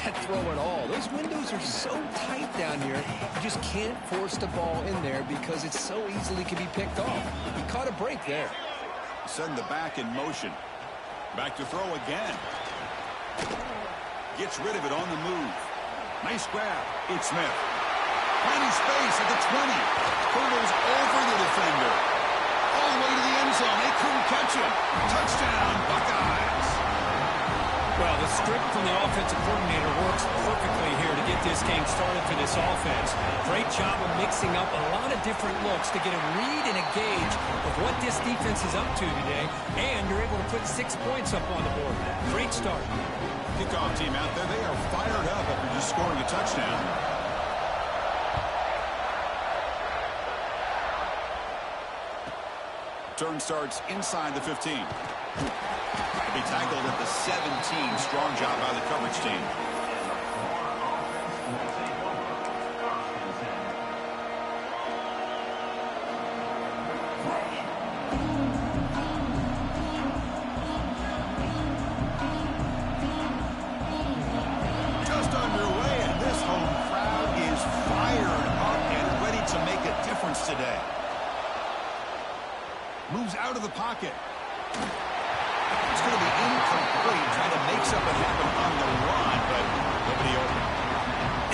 that throw at all. Those windows are so tight down here, you just can't force the ball in there because it so easily can be picked off. He caught a break there. Send the back in motion. Back to throw again. Gets rid of it on the move. Nice grab. It's Smith. Plenty space at the 20. Hurdles over the defender. All the way to the end zone. They couldn't catch him. Touchdown, Buckeyes. Well, the script from the offensive coordinator works perfectly here to get this game started for this offense. Great job of mixing up a lot of different looks to get a read and a gauge of what this defense is up to today, and you're able to put 6 points up on the board. Great start. Kickoff team out there, they are fired up after just scoring a touchdown. Turn starts inside the 15. Be tackled at the 17. Strong job by the coverage team. Just underway, and this home crowd is fired up and ready to make a difference today. Moves out of the pocket. It's going to be incomplete, trying to make something happen on the run, but nobody open.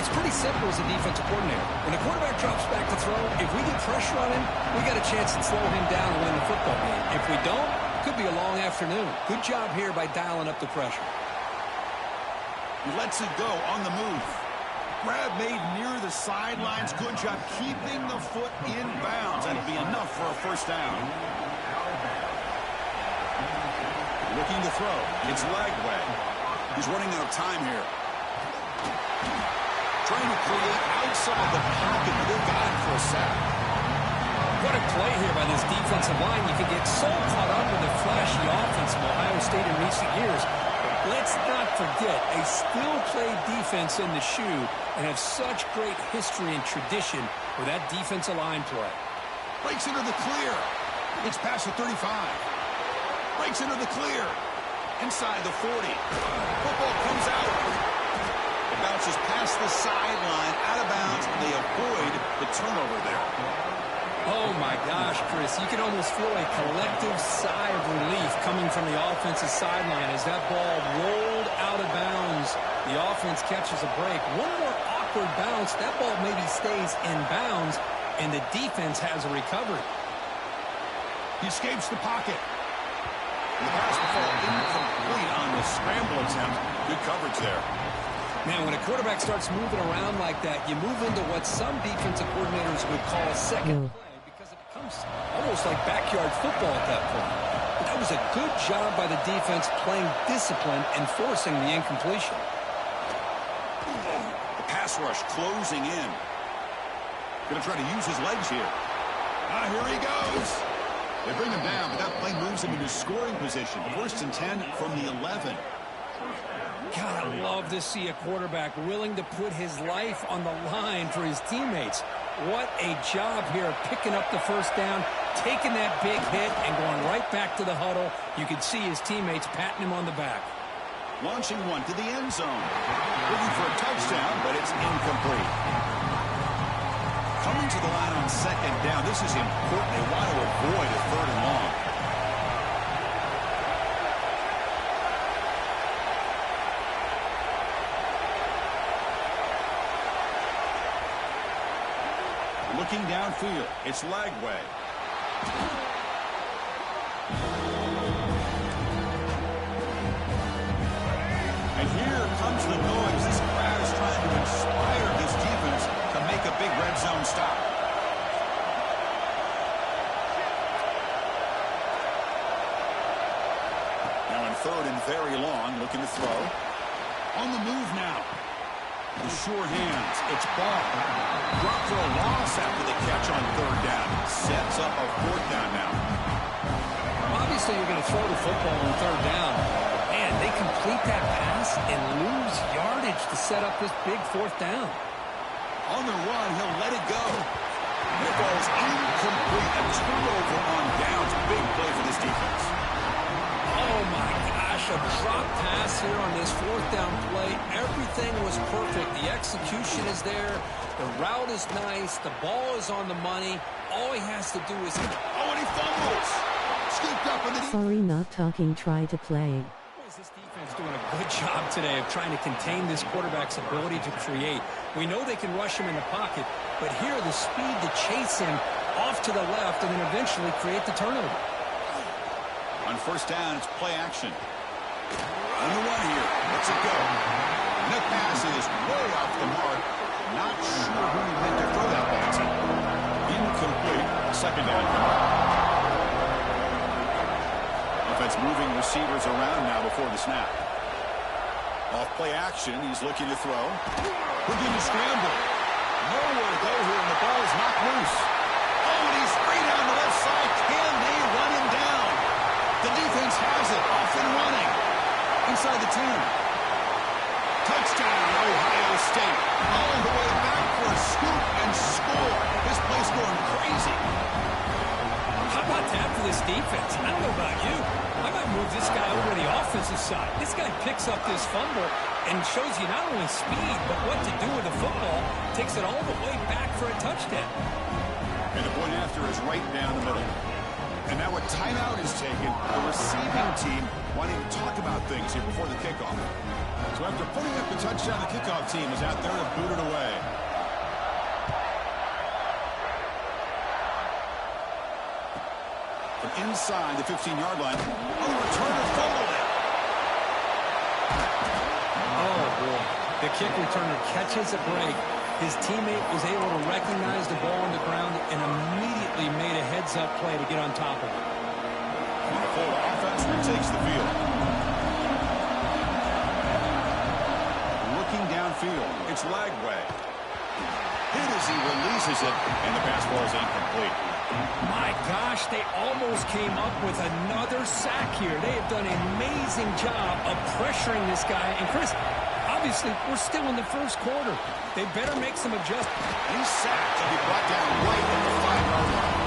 It's pretty simple as a defensive coordinator. When the quarterback drops back to throw, if we get pressure on him, we got a chance to slow him down and win the football game. If we don't, it could be a long afternoon. Good job here by dialing up the pressure. He lets it go on the move. Grab made near the sidelines. Good job keeping the foot in bounds. That'll be enough for a first down. Looking to throw. It's Lagway. He's running out of time here. Trying to create outside the pocket, but they got him for a sack. What a play here by this defensive line. You can get so caught up in the flashy offense of Ohio State in recent years. Let's not forget, they still play defense in the shoe and have such great history and tradition with that defensive line play. Breaks into the clear. It's past the 35. Breaks into the clear. Inside the 40. Football comes out. It bounces past the sideline, out of bounds, and they avoid the turnover there. Oh, my gosh, Chris. You can almost feel a collective sigh of relief coming from the offensive sideline as that ball rolled out of bounds. The offense catches a break. One more awkward bounce. That ball maybe stays in bounds, and the defense has a recovery. He escapes the pocket. And the pass will fall incomplete on the scramble attempt. Good coverage there. Now, when a quarterback starts moving around like that, you move into what some defensive coordinators would call a second play because it becomes almost like backyard football at that point. But that was a good job by the defense playing discipline and forcing the incompletion. The pass rush closing in. Going to try to use his legs here. Here he goes. They bring him down, but that play moves him into scoring position. First and 10 from the 11. God, I love to see a quarterback willing to put his life on the line for his teammates. What a job here of picking up the first down, taking that big hit, and going right back to the huddle. You can see his teammates patting him on the back. Launching one to the end zone. Looking for a touchdown, but it's incomplete. Coming to the line on second down. This is important. They want to avoid a third and long. Looking downfield, it's Lagway. And here comes the noise. This crowd is trying to inspire this defense to make a big red zone stop. Now in third and very long, looking to throw. On the move now. The sure hands. It's ball. Drop for a loss after the catch on third down. Sets up a fourth down now. Obviously, you're going to throw the football on third down. Man, they complete that pass and lose yardage to set up this big fourth down. On the run, he'll let it go. And the ball is incomplete. A turnover on downs. Big play for this defense. Oh, my gosh. a drop pass here on this fourth down play. Everything was perfect. The execution is there. The route is nice. The ball is on the money. All he has to do is... Oh, and he fumbles. Scooped up in the... Sorry, not talking. Try to play. This defense doing a good job today of trying to contain this quarterback's ability to create. We know they can rush him in the pocket, but here the speed to chase him off to the left and then eventually create the turnover. On first down, it's play action. On the one here. Let's it go. And that pass is way off the mark. Not sure who he meant to throw that ball to. Incomplete. Second down. Offense moving receivers around now before the snap. Off play action. He's looking to throw. Virginia scramble. Nowhere to go here, and the ball is knocked loose. Oh, and he's free down the left side. Can they run him down? The defense has it. Off and running. Inside the 10. Touchdown, Ohio State. All the way back for a scoop and score. This place going crazy. How about that for this defense? I don't know about you. I might move this guy over to the offensive side. This guy picks up this fumble and shows you not only speed, but what to do with the football. Takes it all the way back for a touchdown. And the point after is right down the middle. And now a timeout is taken. The receiving team wanting to talk about things here before the kickoff. So after putting up the touchdown, the kickoff team is out there to boot it away. From inside the 15-yard line. Oh, the returner fumbled it. Oh, boy. The kick returner catches a break. His teammate was able to recognize the ball on the ground and immediately made a heads-up play to get on top of it. And the Florida offense retakes the field. Looking downfield, it's Lagway. Hit as he releases it, and the pass ball is incomplete. My gosh, they almost came up with another sack here. They have done an amazing job of pressuring this guy. And Chris, obviously, we're still in the first quarter. They better make some adjustments. He's sacked to be brought down right at the 5-yard line.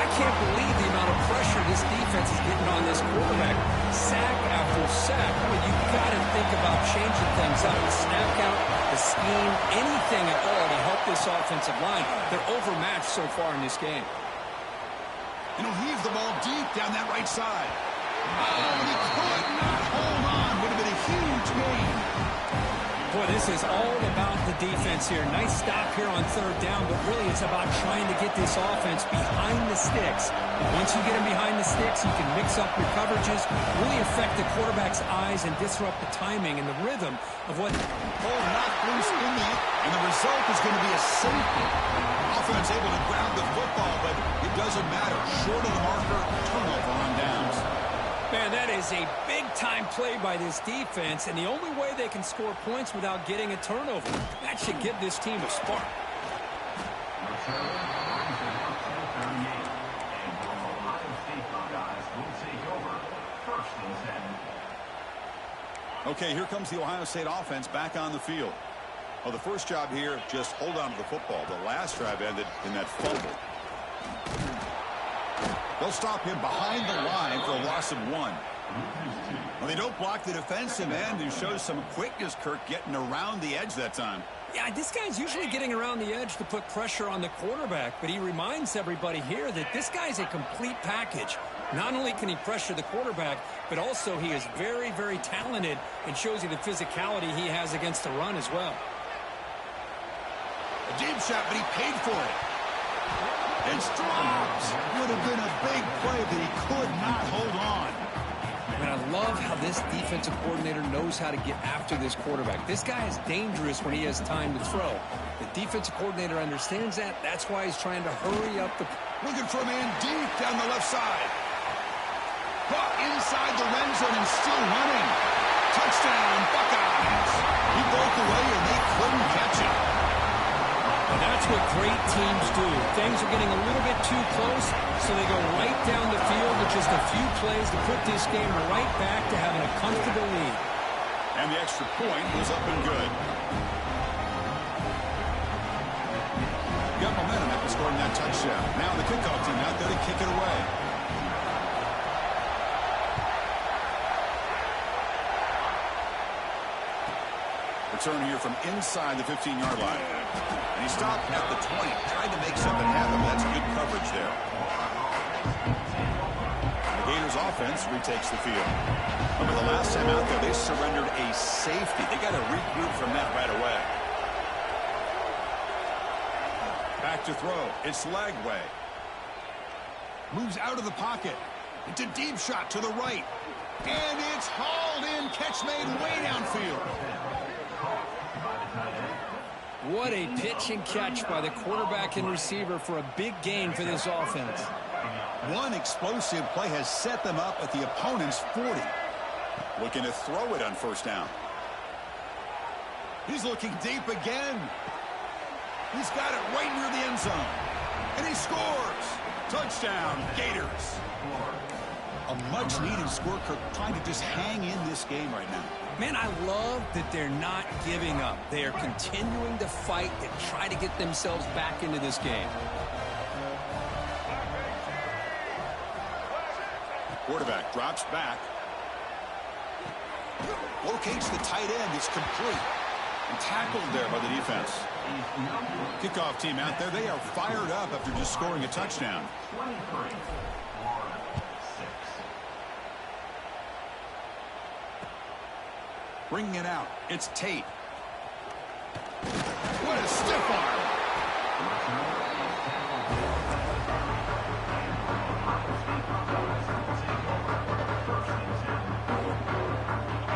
I can't believe the amount of pressure this defense is getting on this quarterback. Sack after sack. I mean, you've got to think about changing things up. The snap count, the scheme, anything at all to help this offensive line. They're overmatched so far in this game. And he'll heave the ball deep down that right side. Oh, and he could not hold on. Would have been a huge gain. Boy, this is all about the defense here. Nice stop here on third down, but really it's about trying to get this offense behind the sticks. Once you get them behind the sticks, you can mix up your coverages, really affect the quarterback's eyes and disrupt the timing and the rhythm of what... Ball knocked loose in that, and the result is going to be a safety. Offense able to grab the football, but it doesn't matter. Short of the marker, turnover on downs. Man, that is a big-time play by this defense, and the only way they can score points without getting a turnover. That should give this team a spark. Okay, here comes the Ohio State offense back on the field. Well, the first job here, just hold on to the football. The last drive ended in that fumble. They'll stop him behind the line for a loss of 1. Well, they don't block the defensive end, who shows some quickness, Kirk, getting around the edge that time. Yeah, this guy's usually getting around the edge to put pressure on the quarterback, but he reminds everybody here that this guy's a complete package. Not only can he pressure the quarterback, but also he is very, very talented and shows you the physicality he has against the run as well. A deep shot, but he paid for it. It's dropped. Would have been a big play, but he could not hold on. And I love how this defensive coordinator knows how to get after this quarterback. This guy is dangerous when he has time to throw. The defensive coordinator understands that. That's why he's trying to hurry up the... Looking for a man deep down the left side. Caught inside the red zone and still running. Touchdown, Buckeyes. He broke away and they couldn't catch him. And that's what great teams do. Things are getting a little bit too close, so they go right down the field with just a few plays to put this game right back to having a comfortable lead. And the extra point was up and good. Got momentum after scoring that touchdown. Now the kickoff team out there to kick it away. Return here from inside the 15-yard line. And he stopped at the 20, trying to make something happen. That's good coverage there. The Gators offense retakes the field. Remember the last time out there, they surrendered a safety. They got to regroup from that right away. Back to throw. It's Lagway. Moves out of the pocket. It's a deep shot to the right. And it's hauled in. Catch made way downfield. What a pitch and catch by the quarterback and receiver for a big gain for this offense. One explosive play has set them up at the opponent's 40. Looking to throw it on first down. He's looking deep again. He's got it right near the end zone. And he scores. Touchdown, Gators. A much-needed score. Kirk trying to just hang in this game right now. Man, I love that they're not giving up. They are continuing to fight to try to get themselves back into this game. Quarterback drops back. Locates the tight end. It's complete. And tackled there by the defense. Kickoff team out there. They are fired up after just scoring a touchdown. Bringing it out. It's Tate. What a stiff arm.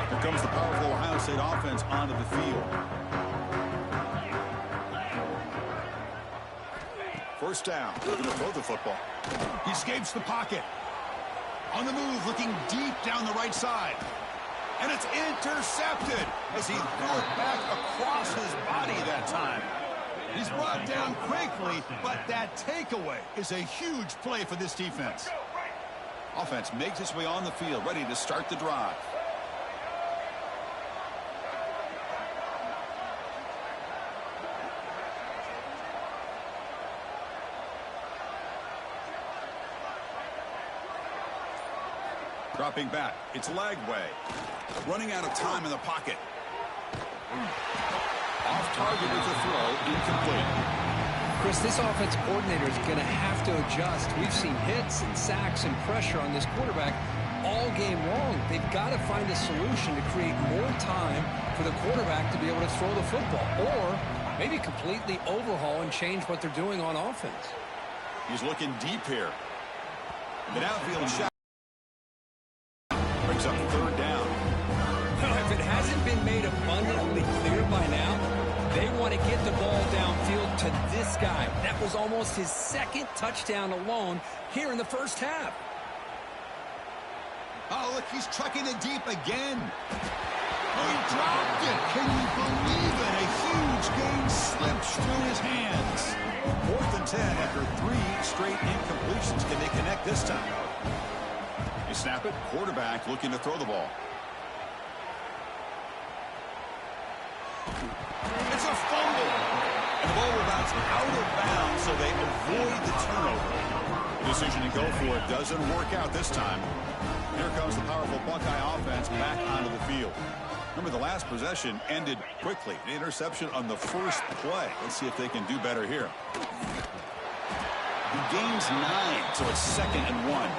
Here comes the powerful Ohio State offense onto the field. First down. Looking to throw the football. He escapes the pocket. On the move, looking deep down the right side. And it's intercepted as he threw it back across his body that time. He's brought down quickly, but that takeaway is a huge play for this defense. Offense makes its way on the field, ready to start the drive. Dropping back, it's Lagway. Running out of time in the pocket. Off target with the throw, incomplete. Chris, this offensive coordinator is going to have to adjust. We've seen hits and sacks and pressure on this quarterback all game long. They've got to find a solution to create more time for the quarterback to be able to throw the football, or maybe completely overhaul and change what they're doing on offense. He's looking deep here. The downfield shot brings up third down. If it hasn't been made abundantly clear by now, they want to get the ball downfield to this guy. That was almost his second touchdown alone here in the first half. Oh, look, he's trucking it deep again. Oh, he dropped it. Can you believe it? A huge gain slips through his hands. 4th and 10 after 3 straight incompletions. Can they connect this time? They snap it. Quarterback looking to throw the ball. It's a fumble. And the ball will bounce out of bounds, so they avoid the turnover. The decision to go for it doesn't work out this time. Here comes the powerful Buckeye offense back onto the field. Remember, the last possession ended quickly. An interception on the first play. Let's see if they can do better here. He gains 9, so it's 2nd and 1.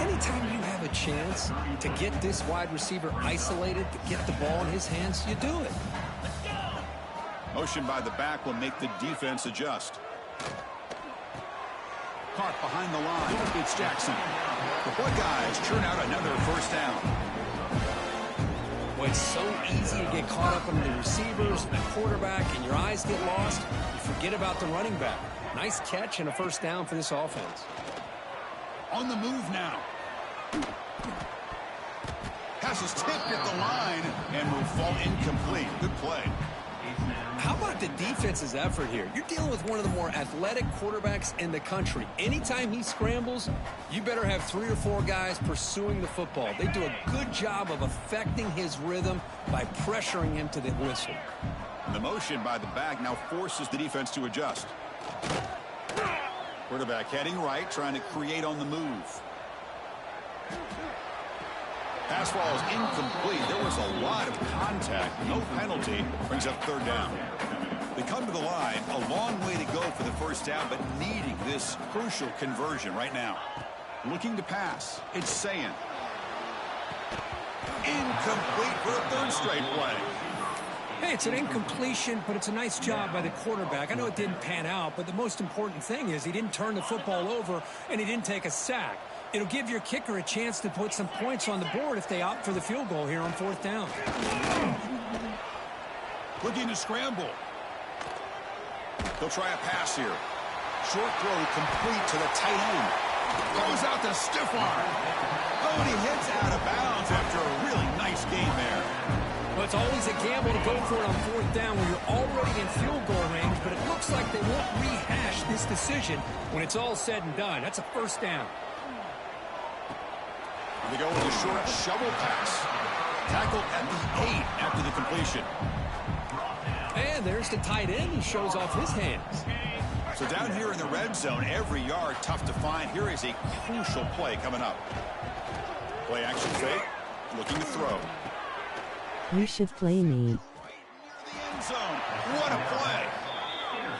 Anytime you have a chance to get this wide receiver isolated, to get the ball in his hands, you do it. Motion by the back will make the defense adjust. Caught behind the line. It's Jackson. The Buckeyes churn out another first down. Well, it's so easy to get caught up in the receivers and the quarterback, and your eyes get lost. You forget about the running back. Nice catch and a first down for this offense. On the move now. Pass is tipped at the line and will fall incomplete. Good play. How about the defense's effort here? You're dealing with one of the more athletic quarterbacks in the country. Anytime he scrambles, you better have 3 or 4 guys pursuing the football. They do a good job of affecting his rhythm by pressuring him to the whistle. And the motion by the back now forces the defense to adjust. Quarterback heading right, trying to create on the move. Pass ball is incomplete. There was a lot of contact. No penalty. Brings up third down. They come to the line. A long way to go for the first down, but needing this crucial conversion right now. Looking to pass. It's Sayin. Incomplete for a third straight play. Hey, it's an incompletion, but it's a nice job by the quarterback. I know it didn't pan out, but the most important thing is he didn't turn the football over and he didn't take a sack. It'll give your kicker a chance to put some points on the board if they opt for the field goal here on fourth down. Looking to scramble. He'll try a pass here. Short throw complete to the tight end. Throws out the stiff arm. Oh, and he hits out of bounds after a really nice game there. Well, it's always a gamble to go for it on fourth down when you're already in field goal range, but it looks like they won't rehash this decision when it's all said and done. That's a first down. They go with a short shovel pass. Tackled at the 8 after the completion. And there's the tight end who shows off his hands. So down here in the red zone, every yard tough to find. Here is a crucial play coming up. Play action fake. Looking to throw. You should play me. The end zone. What a play.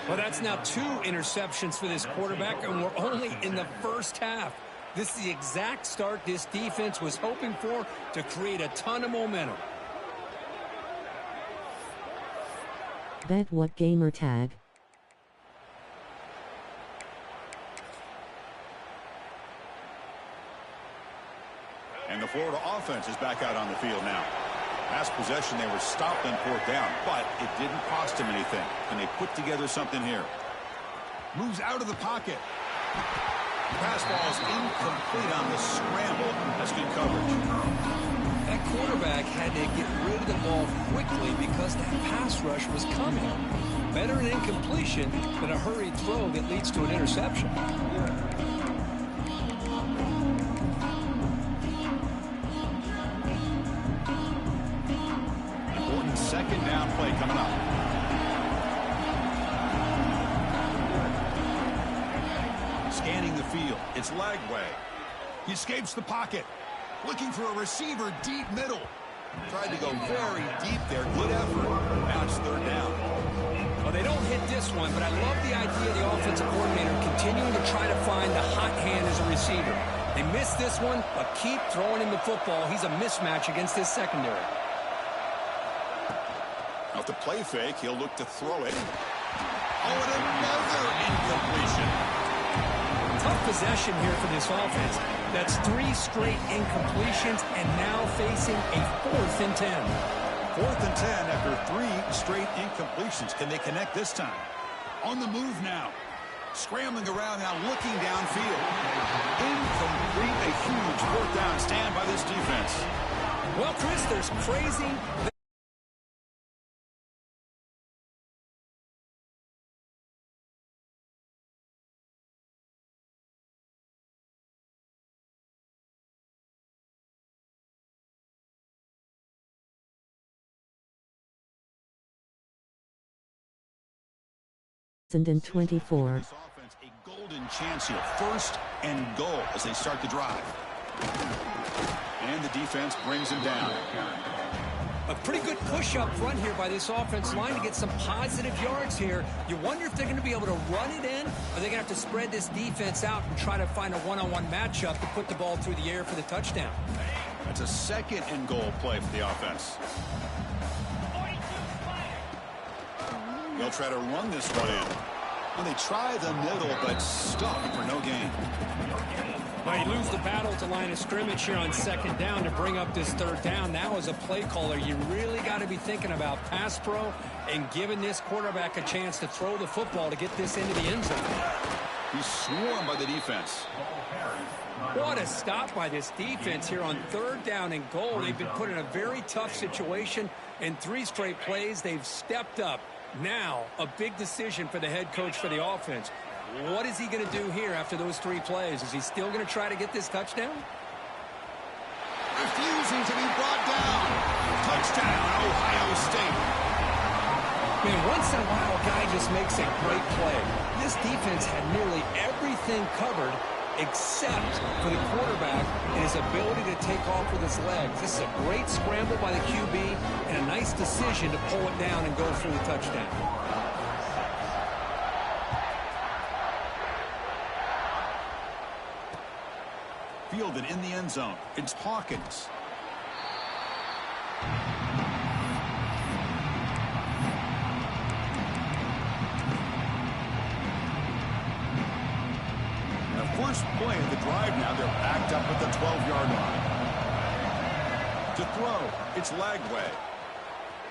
Well, that's now 2 interceptions for this quarterback, and we're only in the first half. This is the exact start this defense was hoping for to create a ton of momentum. Bet what gamer tag. And the Florida offense is back out on the field now. Last possession, they were stopped on fourth down, but it didn't cost them anything. And they put together something here. Moves out of the pocket. Pass ball is incomplete on the scramble. That's good coverage. That quarterback had to get rid of the ball quickly because that pass rush was coming. Better an incompletion than a hurried throw that leads to an interception. Important second down play coming up. Scanning the field. It's Lagway. He escapes the pocket. Looking for a receiver deep middle. Tried to go very deep there. Good effort. Now it's third down. Well, they don't hit this one, but I love the idea of the offensive coordinator continuing to try to find the hot hand as a receiver. They missed this one, but keep throwing him the football. He's a mismatch against this secondary. Off the play fake, he'll look to throw it. Oh, and another incompletion. Tough possession here for this offense. That's 3 straight incompletions and now facing a 4th and 10. 4th and 10 after 3 straight incompletions. Can they connect this time? On the move now. Scrambling around now, looking downfield. Incomplete, a huge 4th down stand by this defense. Well, Chris, there's crazy... And 24. This offense, a golden chance here. 1st and goal as they start the drive. And the defense brings him down. A pretty good push up front here by this offense line to get some positive yards here. You wonder if they're going to be able to run it in, or they're going to have to spread this defense out and try to find a one-on-one matchup to put the ball through the air for the touchdown. That's a 2nd and goal play for the offense. They'll try to run this one in. Well, they try the middle, but stop for no gain. Well, you lose the battle to line of scrimmage here on 2nd down to bring up this 3rd down. Now, as a play caller, you really got to be thinking about pass pro and giving this quarterback a chance to throw the football to get this into the end zone. He's swarmed by the defense. What a stop by this defense here on 3rd down and goal. They've been put in a very tough situation. In 3 straight plays, they've stepped up. Now, a big decision for the head coach for the offense. What is he going to do here after those 3 plays? Is he still going to try to get this touchdown? Refusing to be brought down. Touchdown, Ohio State. Man, once in a while, a guy just makes a great play. This defense had nearly everything covered, except for the quarterback and his ability to take off with his legs. This is a great scramble by the QB and a nice decision to pull it down and go for the touchdown. Fielded in the end zone. It's Hawkins. First play of the drive now. They're backed up at the 12-yard line. To throw, it's Lagway.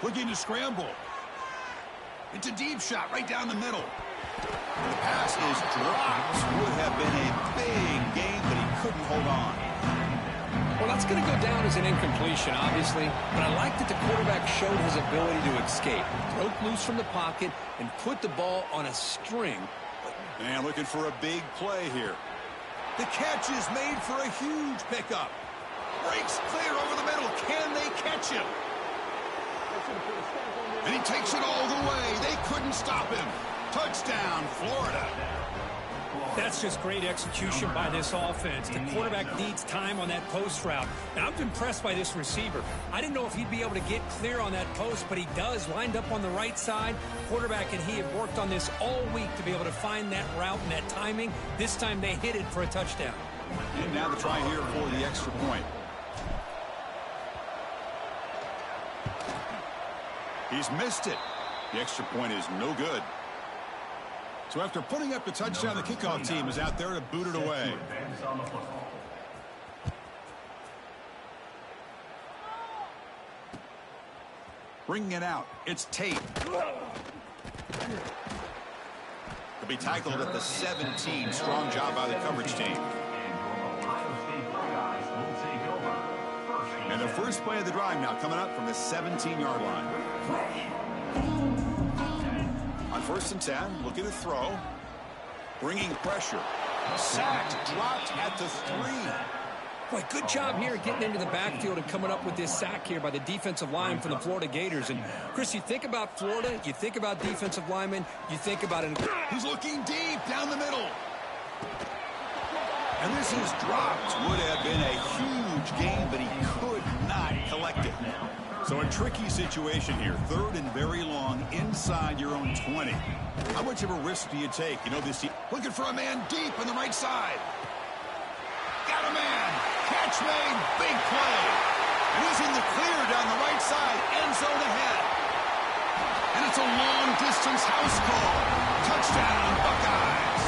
Looking to scramble. It's a deep shot right down the middle. The pass is dropped. Would have been a big gain, but he couldn't hold on. Well, that's going to go down as an incompletion, obviously, but I like that the quarterback showed his ability to escape, broke loose from the pocket, and put the ball on a string. And looking for a big play here. The catch is made for a huge pickup. Breaks clear over the middle. Can they catch him? And he takes it all the way. They couldn't stop him. Touchdown, Florida. That's just great execution by this offense. The quarterback needs time on that post route. Now, I'm impressed by this receiver. I didn't know if he'd be able to get clear on that post, but he does. Lined up on the right side. Quarterback and he have worked on this all week to be able to find that route and that timing. This time they hit it for a touchdown. And now the try here for the extra point. He's missed it. The extra point is no good. So after putting up the touchdown, the kickoff team is out there to boot it away. Bringing it out, it's Tate. He'll be tackled at the 17. Strong job by the coverage team. And the first play of the drive now coming up from the 17-yard line. On 1st and 10, looking to throw. Bringing pressure. Sacked, dropped at the 3. Boy, good job here getting into the backfield and coming up with this sack here by the defensive line from the Florida Gators. And, Chris, you think about Florida, you think about defensive linemen, you think about it. He's looking deep down the middle. And this is dropped. Would have been a huge gain, but he could not collect it. So a tricky situation here. 3rd and very long inside your own 20. How much of a risk do you take? You know, this team looking for a man deep on the right side. Got a man. Catch made. Big play. And he's in the clear down the right side. End zone ahead. And it's a long-distance house call. Touchdown, Buckeyes.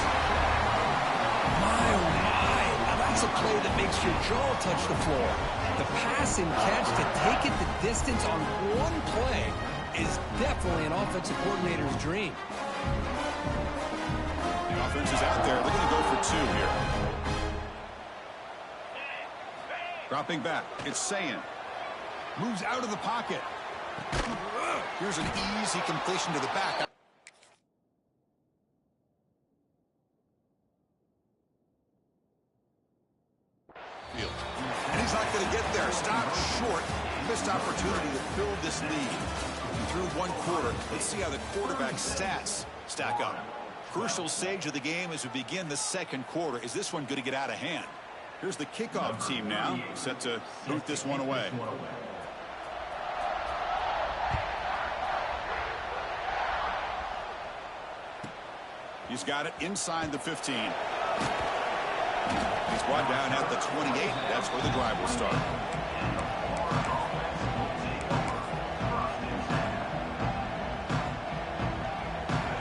My, oh my. Now that's a play that makes your jaw touch the floor. The pass and catch to take it the distance on one play is definitely an offensive coordinator's dream. The offense is out there. They're going to go for 2 here. Dropping back. It's Sayin. Moves out of the pocket. Here's an easy completion to the back. And he's not going to get there. Stop short. Missed opportunity to build this lead. Through 1 quarter. Let's see how the quarterback's stats stack up. Crucial stage of the game as we begin the 2nd quarter. Is this one going to get out of hand? Here's the kickoff team now, set to boot this one away. He's got it inside the 15. He's brought down at the 28. That's where the drive will start.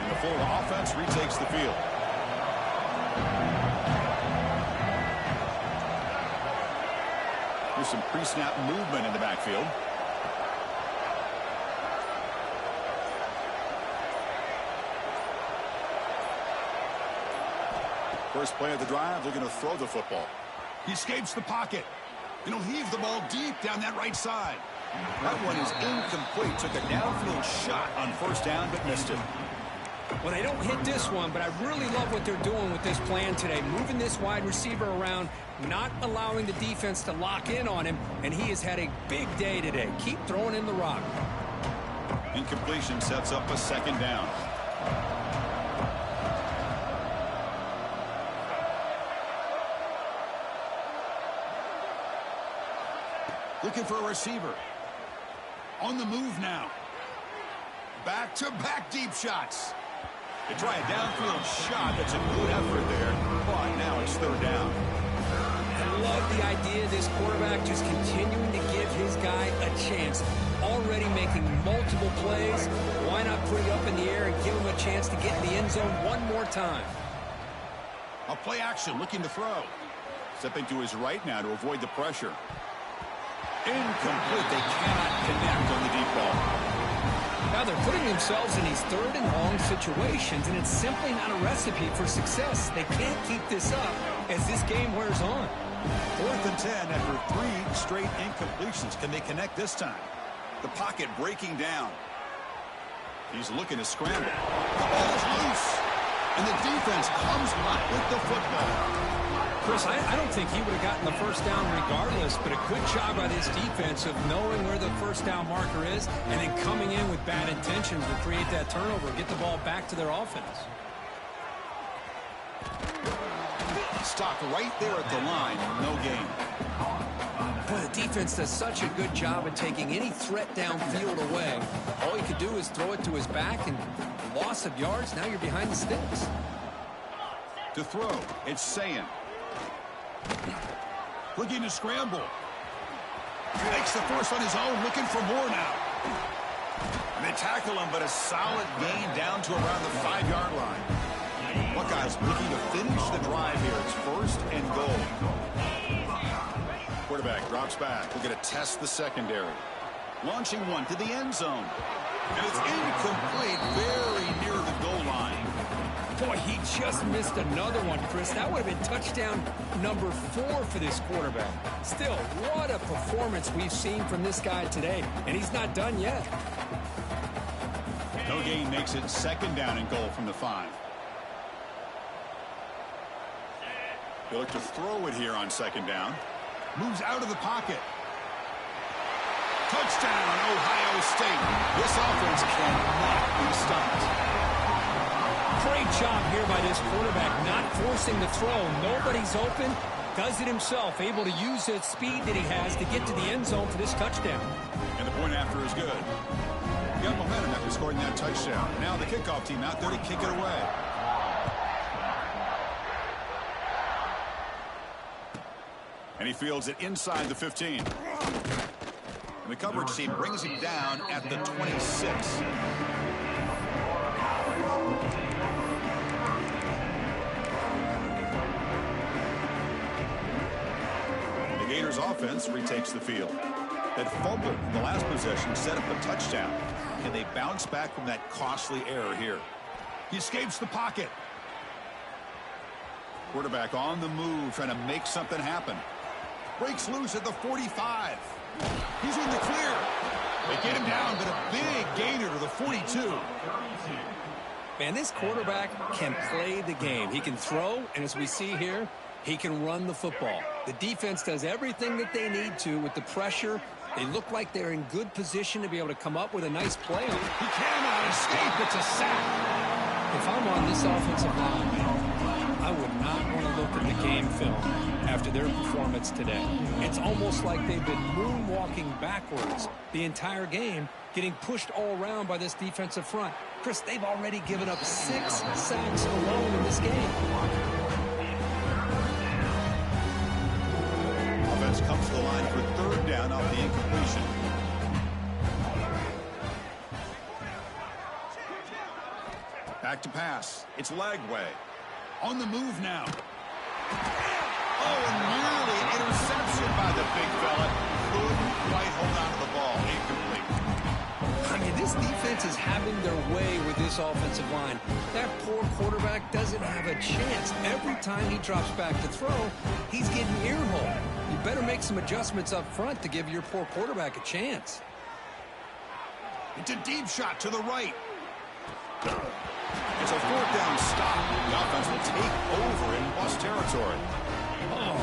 And the Florida offense retakes the field. There's some pre-snap movement in the backfield. First play of the drive, looking to throw the football. He escapes the pocket, and he'll heave the ball deep down that right side. That one is incomplete. Took a downfield shot on 1st down, but missed it. Well, they don't hit this one, but I really love what they're doing with this plan today. Moving this wide receiver around, not allowing the defense to lock in on him, and he has had a big day today. Keep throwing in the rock. Incompletion sets up a 2nd down. Looking for a receiver. On the move now. Back-to-back deep shots. They try a downfield shot. That's a good effort there. But now it's third down. I love the idea of this quarterback just continuing to give his guy a chance. Already making multiple plays. Why not put it up in the air and give him a chance to get in the end zone one more time? A play action, looking to throw. Stepping to his right now to avoid the pressure. Incomplete. They cannot connect on the deep ball. Now they're putting themselves in these third and long situations, and it's simply not a recipe for success. They can't keep this up as this game wears on. 4th and 10 after 3 straight incompletions. Can they connect this time? The pocket breaking down. He's looking to scramble. The ball is loose. And the defense comes up with the football. Chris, I don't think he would have gotten the first down regardless, but a good job by this defense of knowing where the first down marker is and then coming in with bad intentions to create that turnover, get the ball back to their offense. Stopped right there at the line. No gain. Boy, the defense does such a good job of taking any threat downfield away. All he could do is throw it to his back, and loss of yards, now you're behind the sticks. To throw, it's Sayin. Looking to scramble. Makes the first on his own, looking for more now. And they tackle him, but a solid gain down to around the 5-yard line. Buckeyes looking to finish the drive here. It's 1st and goal. Quarterback drops back. We're going to test the secondary. Launching one to the end zone. And it's incomplete, very near the goal line. Boy, he just missed another one, Chris. That would have been touchdown number 4 for this quarterback. Still, what a performance we've seen from this guy today. And he's not done yet. No gain makes it 2nd down and goal from the 5. They look to throw it here on 2nd down. Moves out of the pocket. Touchdown, Ohio State. This offense cannot be stopped. Great job here by this quarterback, not forcing the throw. Nobody's open. Does it himself, able to use the speed that he has to get to the end zone for this touchdown. And the point after is good. Got momentum after scoring that touchdown. Now the kickoff team out there to kick it away. And he fields it inside the 15. And the coverage team brings him down at the 26. The Gators offense retakes the field. That fumble in the last possession set up a touchdown. And they bounce back from that costly error here. He escapes the pocket. Quarterback on the move, trying to make something happen. Breaks loose at the 45. He's in the clear. They get him down, but a big gainer to the 42. Man, this quarterback can play the game. He can throw, and as we see here, he can run the football. The defense does everything that they need to with the pressure. They look like they're in good position to be able to come up with a nice play on it. He cannot escape. It's a sack. If I'm on this offensive line, I would not want to look at the game film after their performance today. It's almost like they've been moonwalking backwards the entire game, getting pushed all around by this defensive front. Chris, they've already given up 6 sacks alone in this game. Offense comes to the line for 3rd down off the incompletion. Back to pass. It's Lagway. On the move now. Oh, and nearly an interception by the big fella. Couldn't quite hold on to the ball. Incomplete. I mean, this defense is having their way with this offensive line. That poor quarterback doesn't have a chance. Every time he drops back to throw, he's getting earholed. You better make some adjustments up front to give your poor quarterback a chance. It's a deep shot to the right. It's a 4th down stop. The offense will take over in bus territory. Oh,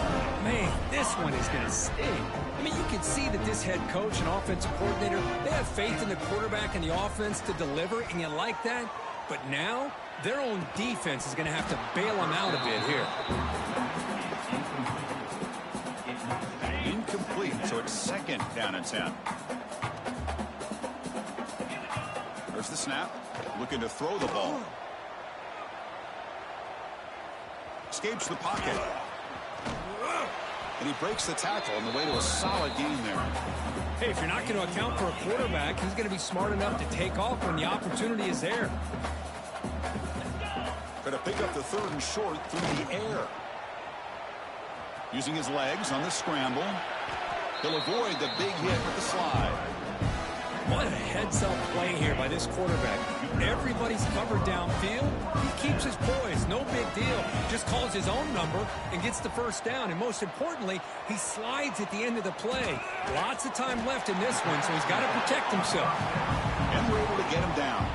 man, this one is going to sting. I mean, you can see that this head coach and offensive coordinator, they have faith in the quarterback and the offense to deliver, and you like that. But now, their own defense is going to have to bail them out a bit here. Incomplete. complete, so it's 2nd down and 10. There's the snap. Looking to throw the ball. Escapes the pocket. And he breaks the tackle on the way to a solid gain there. Hey, if you're not going to account for a quarterback, he's going to be smart enough to take off when the opportunity is there. Going to pick up the 3rd and short through the air. Using his legs on the scramble. He'll avoid the big hit with the slide. What a heads-up play here by this quarterback. Everybody's covered downfield. He keeps his poise. No big deal. Just calls his own number and gets the first down. And most importantly, he slides at the end of the play. Lots of time left in this one, so he's got to protect himself. And we're able to get him down.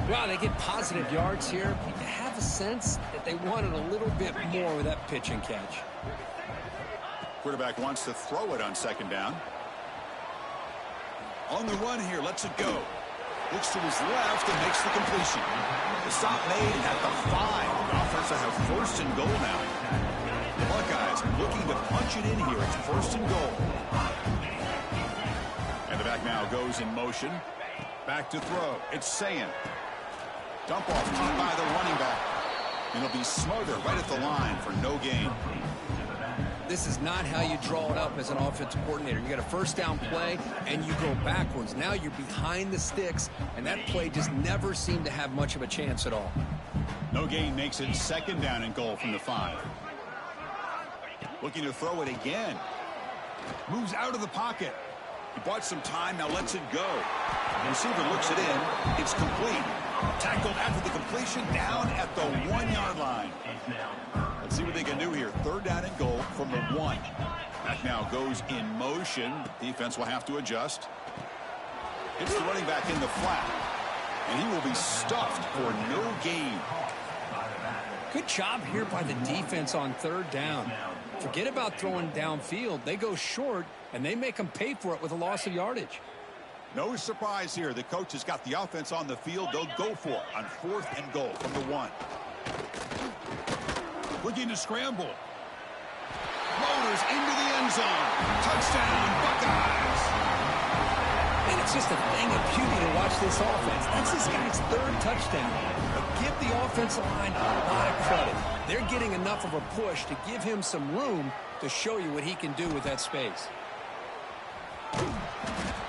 Wow, they get positive yards here. You have a sense that they wanted a little bit more with that pitch and catch. Quarterback wants to throw it on 2nd down. On the run here, lets it go. Looks to his left and makes the completion. The stop made at the 5. The offense will have 1st and goal now. The Buckeyes looking to punch it in here. It's 1st and goal. And the back now goes in motion. Back to throw. It's Sayin. Dump off caught by the running back. And he'll be smothered right at the line for no gain. This is not how you draw it up as an offensive coordinator. You got a 1st down play, and you go backwards. Now you're behind the sticks, and that play just never seemed to have much of a chance at all. No gain makes it 2nd down and goal from the 5. Looking to throw it again. Moves out of the pocket. He bought some time, now lets it go. The receiver looks it in. It's complete. Tackled after the completion, down at the 1-yard line. Let's see what they can do here. 3rd down and goal from the 1. Back now goes in motion. Defense will have to adjust. Hits the running back in the flat. And he will be stuffed for no gain. Good job here by the defense on 3rd down. Forget about throwing downfield. They go short, and they make them pay for it with a loss of yardage. No surprise here. The coach has got the offense on the field. They'll go for it on 4th and goal from the 1. Looking to scramble. Motors into the end zone. Touchdown, Buckeyes. And it's just a thing of beauty to watch this offense. That's this guy's 3rd touchdown. But give the offensive line a lot of credit. They're getting enough of a push to give him some room to show you what he can do with that space.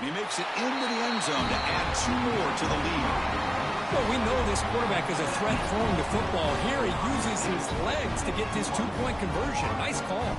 He makes it into the end zone to add 2 more to the lead. Well, we know this quarterback is a threat throwing the football. Here he uses his legs to get this 2-point conversion. Nice call.